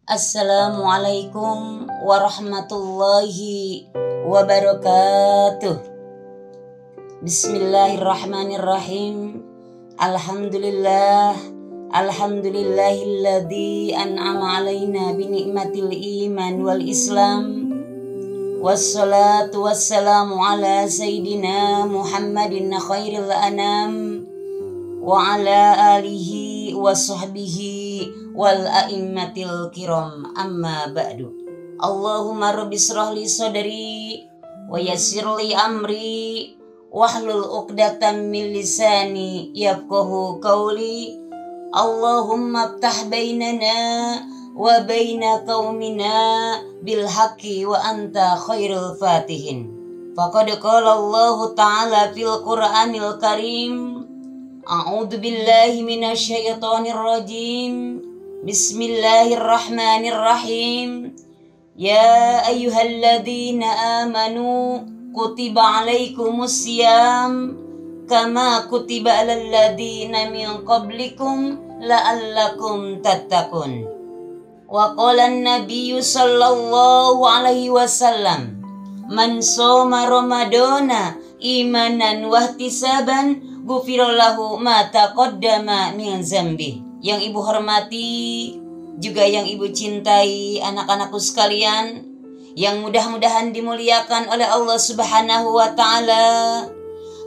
Assalamualaikum warahmatullahi wabarakatuh. Bismillahirrahmanirrahim. Alhamdulillahilladzi an'ama alaina bi ni'matil iman wal islam. Wassalatu wassalamu ala sayyidina Muhammadin khairil anam wa ala alihi wa sahbihi wal a'immatil kiram, amma ba'du. Allahumma rabbi shrahli sadri wa yassirli amri wahlul 'uqdatam min lisani yafqahu qawli. Allahumma iftah bainana wa baina qaumina bil haqqi wa anta khairul fatihin. Faqad qala Allah ta'ala fil Qur'anil Karim, a'udzu billahi minasy syaithanir rajim. Bismillahirrahmanirrahim. Ya ayyuhalladzina amanu kutiba alaikumusiyam kama kutiba alal ladzina min qablikum la'allakum tattaqun. Wa qala an-nabiyyu sallallahu alaihi wasallam, man shoma ramadana imanan wa ihtisaban ghufira lahu ma taqaddama min dzambi. Yang ibu hormati, juga yang ibu cintai, anak-anakku sekalian, yang mudah-mudahan dimuliakan oleh Allah Subhanahu wa Ta'ala,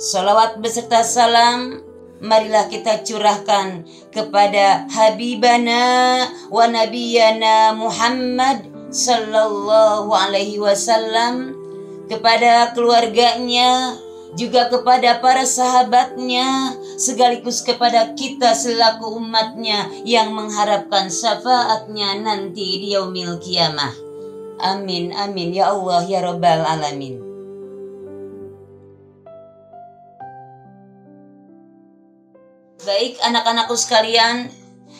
salawat beserta salam marilah kita curahkan kepada Habibana wa Nabiyana Muhammad sallallahu alaihi wasallam, kepada keluarganya, juga kepada para sahabatnya, sekaligus kepada kita selaku umatnya yang mengharapkan syafaatnya nanti di yaumil kiamah. Amin amin ya Allah ya rabbal alamin. Baik anak-anakku sekalian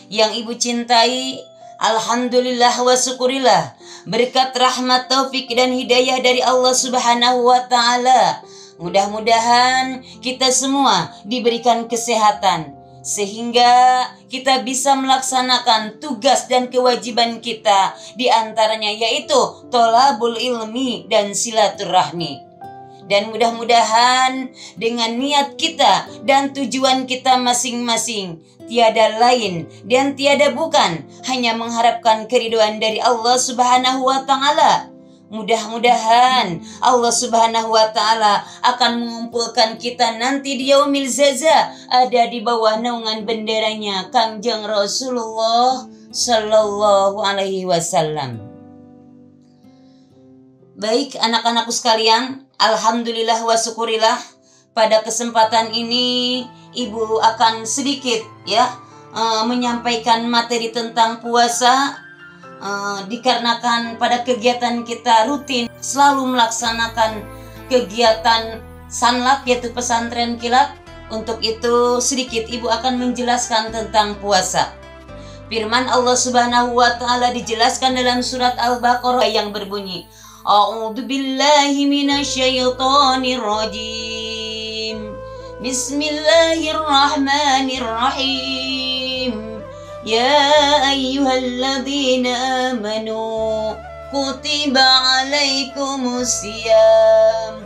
yang ibu cintai, alhamdulillah wa syukurillah, berkat rahmat, taufik dan hidayah dari Allah Subhanahu wa Ta'ala, mudah-mudahan kita semua diberikan kesehatan sehingga kita bisa melaksanakan tugas dan kewajiban kita, di antaranya yaitu tholabul ilmi dan silaturahmi. Dan mudah-mudahan dengan niat kita dan tujuan kita masing-masing, tiada lain dan tiada bukan hanya mengharapkan keridhaan dari Allah Subhanahu wa Ta'ala. Mudah-mudahan Allah Subhanahu wa Ta'ala akan mengumpulkan kita nanti di yaumil zaza, ada di bawah naungan benderanya Kangjeng Rasulullah sallallahu alaihi wasallam. Baik anak-anakku sekalian, alhamdulillah wa syukurillah, pada kesempatan ini ibu akan sedikit menyampaikan materi tentang puasa. Dikarenakan pada kegiatan kita rutin selalu melaksanakan kegiatan sanlak, yaitu pesantren kilat. Untuk itu sedikit ibu akan menjelaskan tentang puasa. Firman Allah Subhanahu wa Ta'ala dijelaskan dalam surat Al-Baqarah yang berbunyi, a'udzu billahi minasy syaithanir rajim. Bismillahirrahmanirrahim. Ya ayyuhalladzina amanu kutiba alaikumusiyam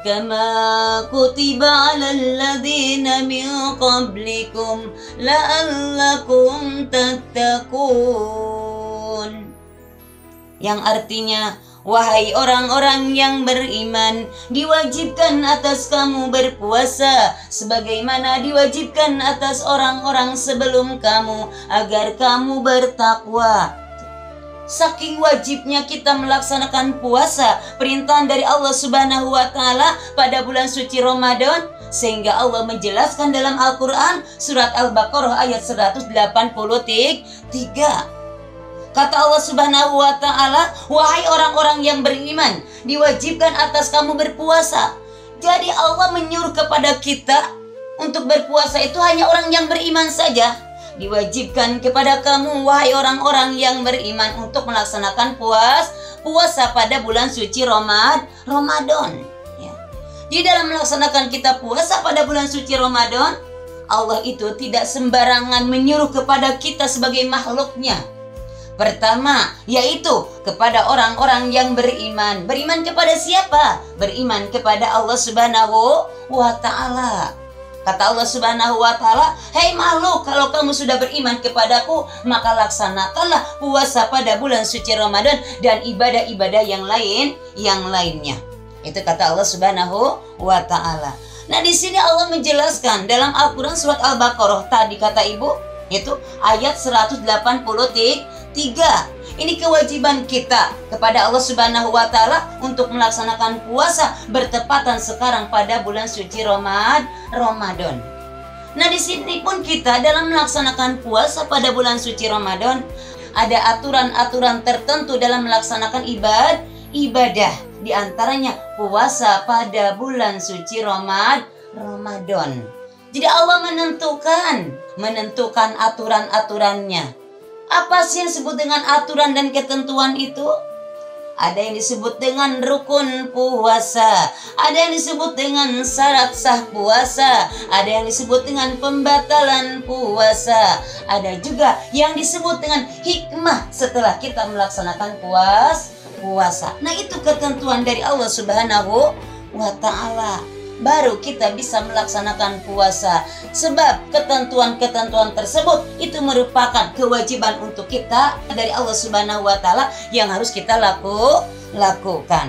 kama kutiba alal ladzina min qablikum la'allakum tattaqun. Yang artinya, wahai orang-orang yang beriman, diwajibkan atas kamu berpuasa sebagaimana diwajibkan atas orang-orang sebelum kamu, agar kamu bertakwa. Saking wajibnya kita melaksanakan puasa, perintahan dari Allah Subhanahu wa Ta'ala pada bulan suci Ramadan, sehingga Allah menjelaskan dalam Al-Quran surat Al-Baqarah ayat 183. Kata Allah Subhanahu wa Ta'ala, wahai orang-orang yang beriman, diwajibkan atas kamu berpuasa. Jadi Allah menyuruh kepada kita untuk berpuasa itu hanya orang yang beriman saja. Diwajibkan kepada kamu, wahai orang-orang yang beriman, untuk melaksanakan puasa pada bulan suci Ramadan. Di dalam melaksanakan kita puasa pada bulan suci Ramadan, Allah itu tidak sembarangan menyuruh kepada kita sebagai makhluknya. Pertama, yaitu kepada orang-orang yang beriman. Beriman kepada siapa? Beriman kepada Allah Subhanahu wa Ta'ala. Kata Allah Subhanahu wa Ta'ala, "Hei makhluk, kalau kamu sudah beriman kepadaku, maka laksanakanlah puasa pada bulan suci Ramadan dan ibadah-ibadah yang lainnya." Itu kata Allah Subhanahu wa Ta'ala. Nah, di sini Allah menjelaskan dalam Al-Qur'an surat Al-Baqarah tadi kata Ibu, itu ayat 183. Ini kewajiban kita kepada Allah Subhanahu wa Ta'ala untuk melaksanakan puasa bertepatan sekarang pada bulan suci Ramadan. Nah, di sini pun kita dalam melaksanakan puasa pada bulan suci Ramadan ada aturan-aturan tertentu dalam melaksanakan ibadah. Di antaranya puasa pada bulan suci Ramadan. Jadi Allah menentukan aturan-aturannya. Apa sih yang disebut dengan aturan dan ketentuan itu? Ada yang disebut dengan rukun puasa, ada yang disebut dengan syarat sah puasa, ada yang disebut dengan pembatalan puasa, ada juga yang disebut dengan hikmah setelah kita melaksanakan puasa. Nah, itu ketentuan dari Allah Subhanahu wa Ta'ala. Baru kita bisa melaksanakan puasa. Sebab ketentuan-ketentuan tersebut itu merupakan kewajiban untuk kita dari Allah Subhanahu wa Ta'ala yang harus kita lakukan.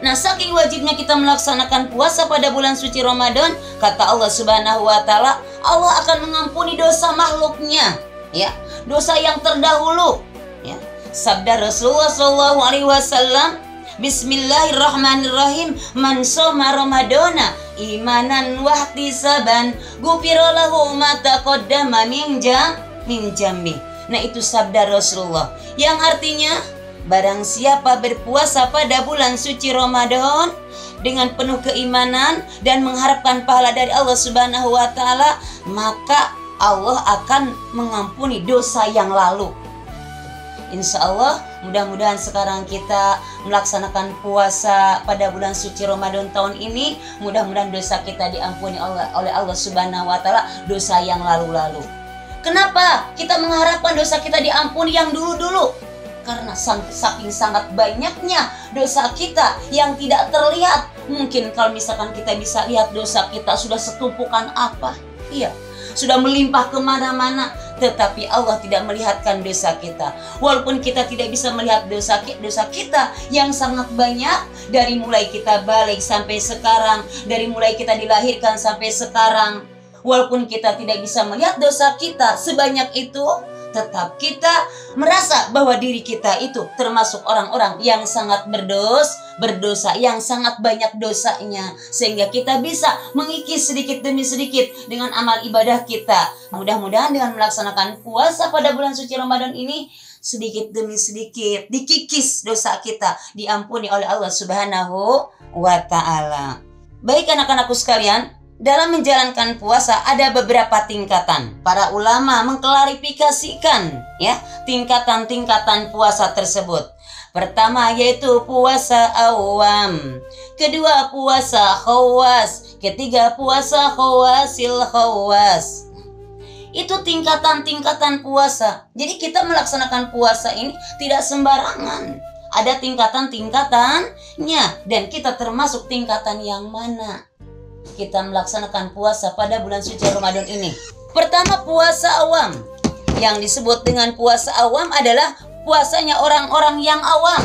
Nah, saking wajibnya kita melaksanakan puasa pada bulan suci Ramadan, kata Allah Subhanahu wa Ta'ala, Allah akan mengampuni dosa makhluknya, ya, dosa yang terdahulu, ya. Sabda Rasulullah SAW, Bismillahirrahmanirrahim, man shoma ramadana imanan wahtisaban ghufira lahu ma taqaddama min jambi. Nah, itu sabda Rasulullah yang artinya barang siapa berpuasa pada bulan suci Ramadan dengan penuh keimanan dan mengharapkan pahala dari Allah Subhanahu wa Ta'ala, maka Allah akan mengampuni dosa yang lalu. Insya Allah, mudah-mudahan sekarang kita melaksanakan puasa pada bulan suci Ramadan tahun ini, mudah-mudahan dosa kita diampuni oleh Allah Subhanahu wa Ta'ala, dosa yang lalu-lalu. Kenapa kita mengharapkan dosa kita diampuni yang dulu-dulu? Karena saking sangat banyaknya dosa kita yang tidak terlihat. Mungkin kalau misalkan kita bisa lihat dosa kita sudah setumpukan apa, iya, sudah melimpah kemana-mana, tetapi Allah tidak melihatkan dosa kita. Walaupun kita tidak bisa melihat dosa kita yang sangat banyak, dari mulai kita balik sampai sekarang, dari mulai kita dilahirkan sampai sekarang, walaupun kita tidak bisa melihat dosa kita sebanyak itu, tetap kita merasa bahwa diri kita itu termasuk orang-orang yang sangat berdosa, yang sangat banyak dosanya, sehingga kita bisa mengikis sedikit demi sedikit dengan amal ibadah kita. Mudah-mudahan dengan melaksanakan puasa pada bulan suci Ramadan ini, sedikit demi sedikit dikikis dosa kita, diampuni oleh Allah Subhanahu wa Ta'ala. Baik anak-anakku sekalian, dalam menjalankan puasa ada beberapa tingkatan. Para ulama mengklarifikasikan, ya, tingkatan-tingkatan puasa tersebut. Pertama yaitu puasa awam, kedua puasa khawas, ketiga puasa khawasil khawas. Itu tingkatan-tingkatan puasa. Jadi kita melaksanakan puasa ini tidak sembarangan. Ada tingkatan-tingkatannya, dan kita termasuk tingkatan yang mana kita melaksanakan puasa pada bulan suci Ramadan ini. Pertama, puasa awam. Yang disebut dengan puasa awam adalah puasanya orang-orang yang awam.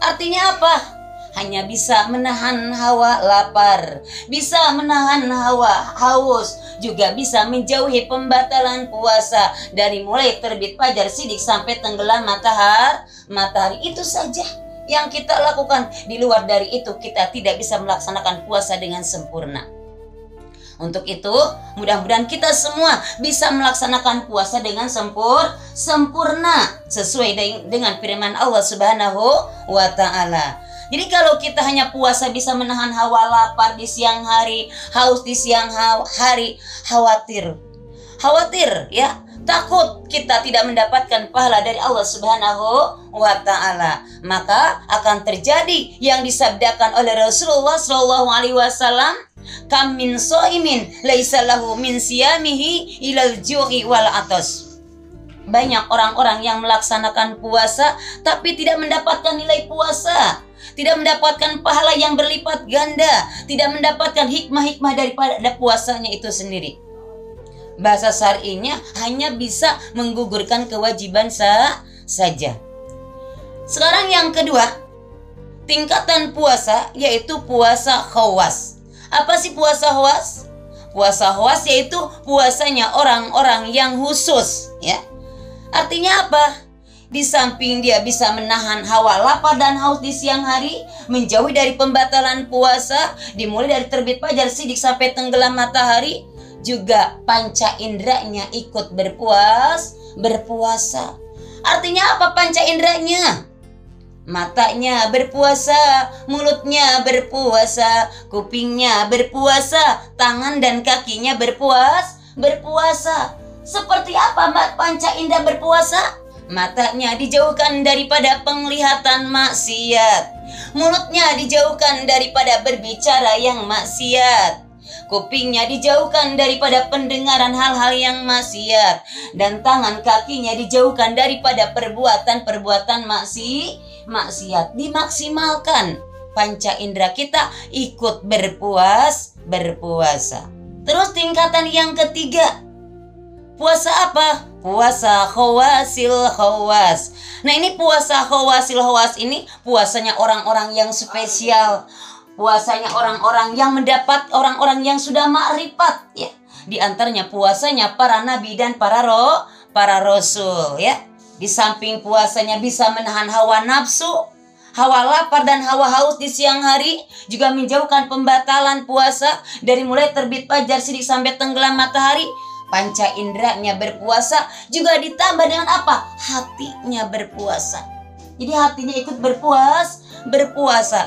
Artinya apa? Hanya bisa menahan hawa lapar, bisa menahan hawa haus, juga bisa menjauhi pembatalan puasa dari mulai terbit fajar sidik sampai tenggelam matahari. Itu saja yang kita lakukan. Di luar dari itu kita tidak bisa melaksanakan puasa dengan sempurna. Untuk itu, mudah-mudahan kita semua bisa melaksanakan puasa dengan sempurna sesuai dengan firman Allah Subhanahu wa Ta'ala. Jadi kalau kita hanya puasa bisa menahan hawa lapar di siang hari, haus di siang hari, khawatir ya, takut kita tidak mendapatkan pahala dari Allah Subhanahu wa Ta'ala. Maka akan terjadi yang disabdakan oleh Rasulullah SAW, kam min shaimin laisa lahu min siyamihi ilal ju'i wal atas. Banyak orang-orang yang melaksanakan puasa tapi tidak mendapatkan nilai puasa, tidak mendapatkan pahala yang berlipat ganda, tidak mendapatkan hikmah-hikmah daripada puasanya itu sendiri. Bahasa syar'inya hanya bisa menggugurkan kewajiban saja. Sekarang yang kedua, tingkatan puasa yaitu puasa khawas. Apa sih puasa khawas? Puasa khawas yaitu puasanya orang-orang yang khusus, ya. Artinya apa? Di samping dia bisa menahan hawa lapar dan haus di siang hari, menjauhi dari pembatalan puasa, dimulai dari terbit fajar sidik sampai tenggelam matahari, juga panca inderanya ikut berpuasa. Artinya apa panca inderanya? Matanya berpuasa, mulutnya berpuasa, kupingnya berpuasa, tangan dan kakinya berpuasa. Seperti apa panca indera berpuasa? Matanya dijauhkan daripada penglihatan maksiat, mulutnya dijauhkan daripada berbicara yang maksiat, kupingnya dijauhkan daripada pendengaran hal-hal yang maksiat, dan tangan kakinya dijauhkan daripada perbuatan-perbuatan maksiat. Dimaksimalkan panca indera kita ikut berpuasa. Terus tingkatan yang ketiga, puasa apa? Puasa khawasil khawas. Nah, ini puasa khawasil khawas ini puasanya orang-orang yang spesial. Puasanya orang-orang yang mendapat, orang-orang yang sudah makrifat, ya. Di antaranya puasanya para nabi dan para rasul, ya. Di samping puasanya bisa menahan hawa nafsu, hawa lapar dan hawa haus di siang hari, juga menjauhkan pembatalan puasa dari mulai terbit fajar sidik sampai tenggelam matahari. Panca inderanya berpuasa, juga ditambah dengan apa? Hatinya berpuasa. Jadi hatinya ikut berpuasa.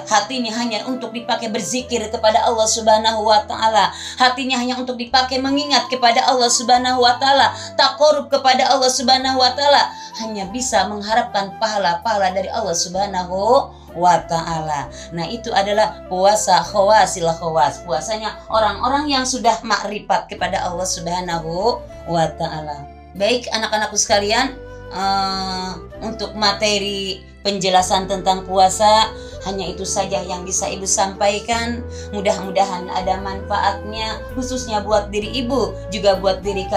Hatinya hanya untuk dipakai berzikir kepada Allah Subhanahu wa taala. Hatinya hanya untuk dipakai mengingat kepada Allah Subhanahu wa taala, taqarrub kepada Allah Subhanahu wa taala, hanya bisa mengharapkan pahala-pahala dari Allah Subhanahu wa ta'ala. Nah, itu adalah puasa khawasil khawas, puasanya orang-orang yang sudah makrifat kepada Allah Subhanahu wa ta'ala. Baik anak-anakku sekalian, untuk materi penjelasan tentang puasa hanya itu saja yang bisa ibu sampaikan. Mudah-mudahan ada manfaatnya, khususnya buat diri ibu, juga buat diri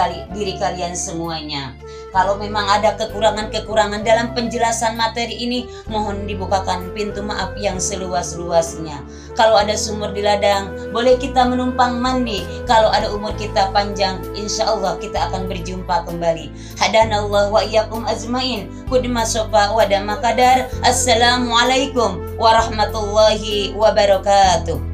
kalian semuanya. Kalau memang ada kekurangan-kekurangan dalam penjelasan materi ini, mohon dibukakan pintu maaf yang seluas-luasnya. Kalau ada sumur di ladang, boleh kita menumpang mandi. Kalau ada umur kita panjang, insya Allah kita akan berjumpa kembali. Hadanallah wa iyyakum ajmain. Kudma sofa wa dama kadar. Assalamualaikum warahmatullahi wabarakatuh.